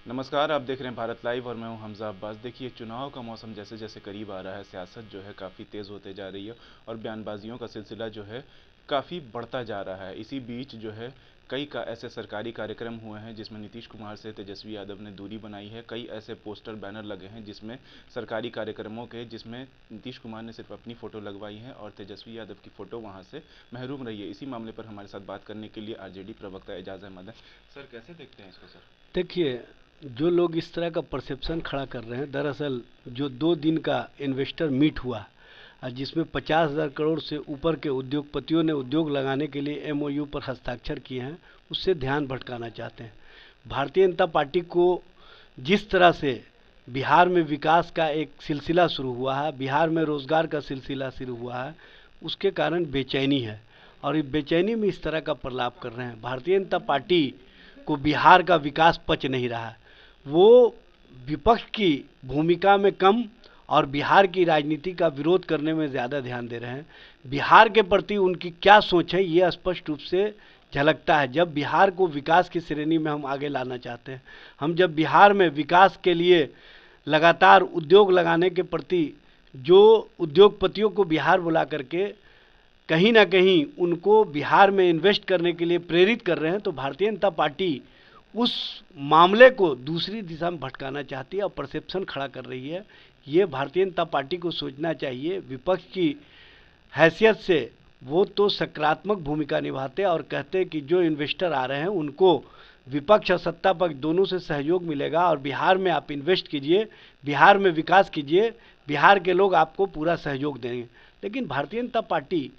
नमस्कार, आप देख रहे हैं भारत लाइव और मैं हूं हमजा अब्बास। देखिए, चुनाव का मौसम जैसे जैसे करीब आ रहा है, सियासत जो है काफ़ी तेज़ होते जा रही है और बयानबाजियों का सिलसिला जो है काफ़ी बढ़ता जा रहा है। इसी बीच जो है कई का ऐसे सरकारी कार्यक्रम हुए हैं जिसमें नीतीश कुमार से तेजस्वी यादव ने दूरी बनाई है। कई ऐसे पोस्टर बैनर लगे हैं जिसमें सरकारी कार्यक्रमों के जिसमें नीतीश कुमार ने सिर्फ अपनी फ़ोटो लगवाई है और तेजस्वी यादव की फ़ोटो वहाँ से महरूम रही है। इसी मामले पर हमारे साथ बात करने के लिए आरजेडी प्रवक्ता एजाज अहमद हैं। सर, कैसे देखते हैं इसको? सर, देखिए, जो लोग इस तरह का परसेप्शन खड़ा कर रहे हैं, दरअसल जो 2 दिन का इन्वेस्टर मीट हुआ जिसमें 50,000 करोड़ से ऊपर के उद्योगपतियों ने उद्योग लगाने के लिए एमओयू पर हस्ताक्षर किए हैं, उससे ध्यान भटकाना चाहते हैं। भारतीय जनता पार्टी को जिस तरह से बिहार में विकास का एक सिलसिला शुरू हुआ है, बिहार में रोजगार का सिलसिला शुरू हुआ है, उसके कारण बेचैनी है और इस बेचैनी में इस तरह का प्रलाप कर रहे हैं। भारतीय जनता पार्टी को बिहार का विकास पच नहीं रहा है। वो विपक्ष की भूमिका में कम और बिहार की राजनीति का विरोध करने में ज़्यादा ध्यान दे रहे हैं। बिहार के प्रति उनकी क्या सोच है ये स्पष्ट रूप से झलकता है। जब बिहार को विकास की श्रेणी में हम आगे लाना चाहते हैं, हम जब बिहार में विकास के लिए लगातार उद्योग लगाने के प्रति जो उद्योगपतियों को बिहार बुला करके कहीं ना कहीं उनको बिहार में इन्वेस्ट करने के लिए प्रेरित कर रहे हैं, तो भारतीय जनता पार्टी उस मामले को दूसरी दिशा में भटकाना चाहती है और परसेप्शन खड़ा कर रही है। ये भारतीय जनता पार्टी को सोचना चाहिए। विपक्ष की हैसियत से वो तो सकारात्मक भूमिका निभाते और कहते कि जो इन्वेस्टर आ रहे हैं उनको विपक्ष और सत्ता पक्ष दोनों से सहयोग मिलेगा और बिहार में आप इन्वेस्ट कीजिए, बिहार में विकास कीजिए, बिहार के लोग आपको पूरा सहयोग देंगे। लेकिन भारतीय जनता पार्टी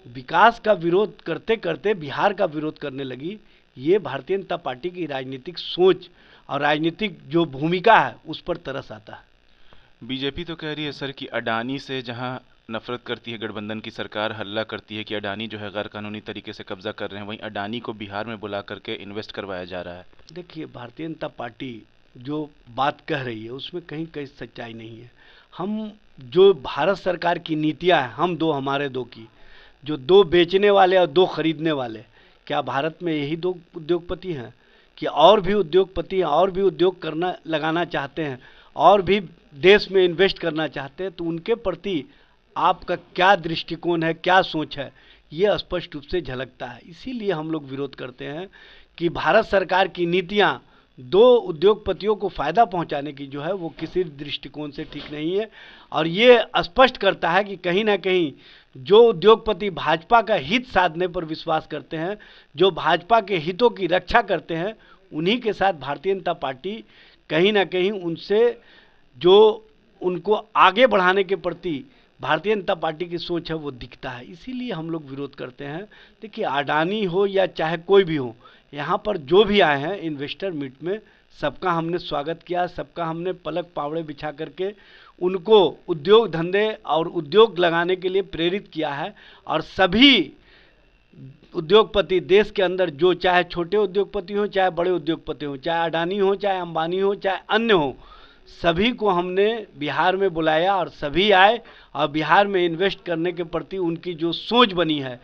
विकास का विरोध करते करते बिहार का विरोध करने लगी। ये भारतीय जनता पार्टी की राजनीतिक सोच और राजनीतिक जो भूमिका है उस पर तरस आता है। बीजेपी तो कह रही है सर कि अडानी से जहां नफरत करती है गठबंधन की सरकार, हल्ला करती है कि अडानी जो है गैर कानूनी तरीके से कब्जा कर रहे हैं, वहीं अडानी को बिहार में बुला करके इन्वेस्ट करवाया जा रहा है। देखिए, भारतीय जनता पार्टी जो बात कह रही है उसमें कहीं कहीं सच्चाई नहीं है। हम जो भारत सरकार की नीतियां हैं, हम दो हमारे दो की, जो 2 बेचने वाले और 2 खरीदने वाले, क्या भारत में यही 2 उद्योगपति हैं कि और भी उद्योगपति हैं, और भी उद्योग करना लगाना चाहते हैं, और भी देश में इन्वेस्ट करना चाहते हैं? तो उनके प्रति आपका क्या दृष्टिकोण है, क्या सोच है, ये स्पष्ट रूप से झलकता है। इसीलिए हम लोग विरोध करते हैं कि भारत सरकार की नीतियां 2 उद्योगपतियों को फायदा पहुंचाने की जो है वो किसी दृष्टिकोण से ठीक नहीं है और ये स्पष्ट करता है कि कहीं ना कहीं जो उद्योगपति भाजपा का हित साधने पर विश्वास करते हैं, जो भाजपा के हितों की रक्षा करते हैं, उन्हीं के साथ भारतीय जनता पार्टी कहीं ना कहीं उनसे जो उनको आगे बढ़ाने के प्रति भारतीय जनता पार्टी की सोच है वो दिखता है। इसीलिए हम लोग विरोध करते हैं। देखिए, अडानी हो या चाहे कोई भी हो, यहाँ पर जो भी आए हैं इन्वेस्टर मीट में, सबका हमने स्वागत किया, सबका हमने पलक पावड़े बिछा करके उनको उद्योग धंधे और उद्योग लगाने के लिए प्रेरित किया है। और सभी उद्योगपति देश के अंदर, जो चाहे छोटे उद्योगपति हों चाहे बड़े उद्योगपति हों, चाहे अडानी हो चाहे अंबानी हो चाहे अन्य हो, सभी को हमने बिहार में बुलाया और सभी आए और बिहार में इन्वेस्ट करने के प्रति उनकी जो सोच बनी है,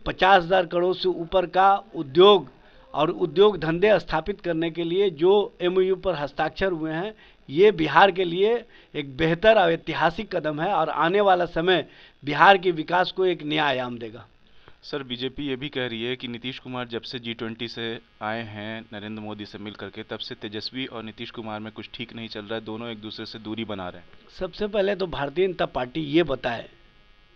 50,000 करोड़ से ऊपर का उद्योग और उद्योग धंधे स्थापित करने के लिए जो एमओयू पर हस्ताक्षर हुए हैं, ये बिहार के लिए एक बेहतर और ऐतिहासिक कदम है और आने वाला समय बिहार के विकास को एक नया आयाम देगा। सर, बीजेपी ये भी कह रही है कि नीतीश कुमार जब से G20 से आए हैं नरेंद्र मोदी से मिल करके, तब से तेजस्वी और नीतीश कुमार में कुछ ठीक नहीं चल रहा है, दोनों एक दूसरे से दूरी बना रहे हैं। सबसे पहले तो भारतीय जनता पार्टी ये बताए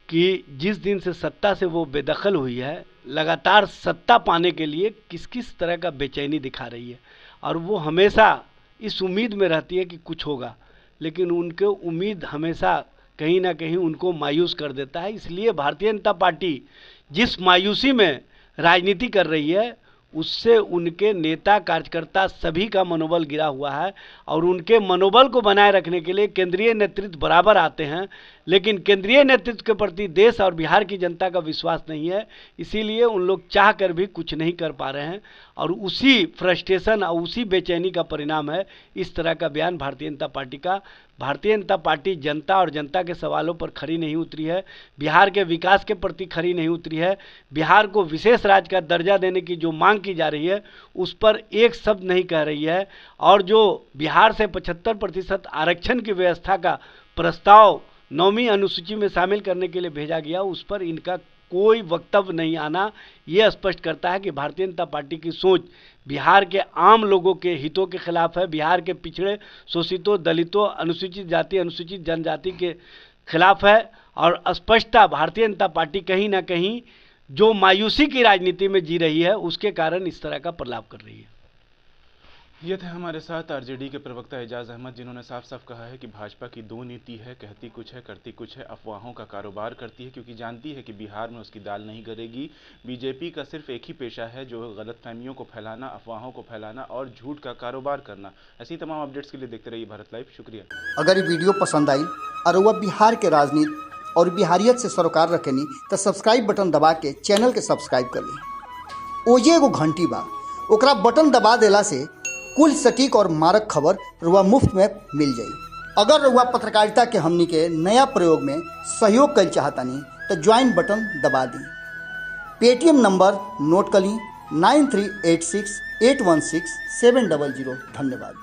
कि जिस दिन से सत्ता से वो बेदखल हुई है, लगातार सत्ता पाने के लिए किस किस तरह का बेचैनी दिखा रही है और वो हमेशा इस उम्मीद में रहती है कि कुछ होगा, लेकिन उनके उम्मीद हमेशा कहीं ना कहीं उनको मायूस कर देता है। इसलिए भारतीय जनता पार्टी जिस मायूसी में राजनीति कर रही है, उससे उनके नेता कार्यकर्ता सभी का मनोबल गिरा हुआ है और उनके मनोबल को बनाए रखने के लिए केंद्रीय नेतृत्व बराबर आते हैं, लेकिन केंद्रीय नेतृत्व के प्रति देश और बिहार की जनता का विश्वास नहीं है। इसीलिए उन लोग चाह कर भी कुछ नहीं कर पा रहे हैं और उसी फ्रस्ट्रेशन और उसी बेचैनी का परिणाम है इस तरह का बयान भारतीय जनता पार्टी का। भारतीय जनता पार्टी जनता और जनता के सवालों पर खरी नहीं उतरी है, बिहार के विकास के प्रति खरी नहीं उतरी है, बिहार को विशेष राज्य का दर्जा देने की जो मांग की जा रही है उस पर एक शब्द नहीं कह रही है, और जो बिहार से 75% आरक्षण की व्यवस्था का प्रस्ताव 9वीं अनुसूची में शामिल करने के लिए भेजा गया उस पर इनका कोई वक्तव्य नहीं आना ये स्पष्ट करता है कि भारतीय जनता पार्टी की सोच बिहार के आम लोगों के हितों के खिलाफ है, बिहार के पिछड़े, शोषितों, दलितों, अनुसूचित जाति, अनुसूचित जनजाति के खिलाफ है। और स्पष्टता भारतीय जनता पार्टी कहीं ना कहीं जो मायूसी की राजनीति में जी रही है उसके कारण इस तरह का प्रलाप कर रही है। ये थे हमारे साथ आरजेडी के प्रवक्ता एजाज अहमद, जिन्होंने साफ साफ कहा है कि भाजपा की दो नीति है, कहती कुछ है करती कुछ है, अफवाहों का कारोबार करती है क्योंकि जानती है कि बिहार में उसकी दाल नहीं गलेगी। बीजेपी का सिर्फ एक ही पेशा है जो गलतफहमियों को फैलाना, अफवाहों को फैलाना और झूठ का कारोबार करना। ऐसी तमाम अपडेट्स के लिए देखते रहिए भारत लाइव। शुक्रिया। अगर ये वीडियो पसंद आई और वह बिहार के राजनीति और बिहारियत से सरोकार रखेनी तो सब्सक्राइब बटन दबा के चैनल के सब्सक्राइब कर ली। ओजे एगो घंटी बा, ओकरा बटन दबा देला से कुल सटीक और मारक खबर रुआ मुफ्त में मिल जाई। अगर रुआ पत्रकारिता के हमनी के नया प्रयोग में सहयोग कर चाहतानी तो ज्वाइन बटन दबा दी। पेटीएम नंबर नोट कर ली 9386816700। धन्यवाद।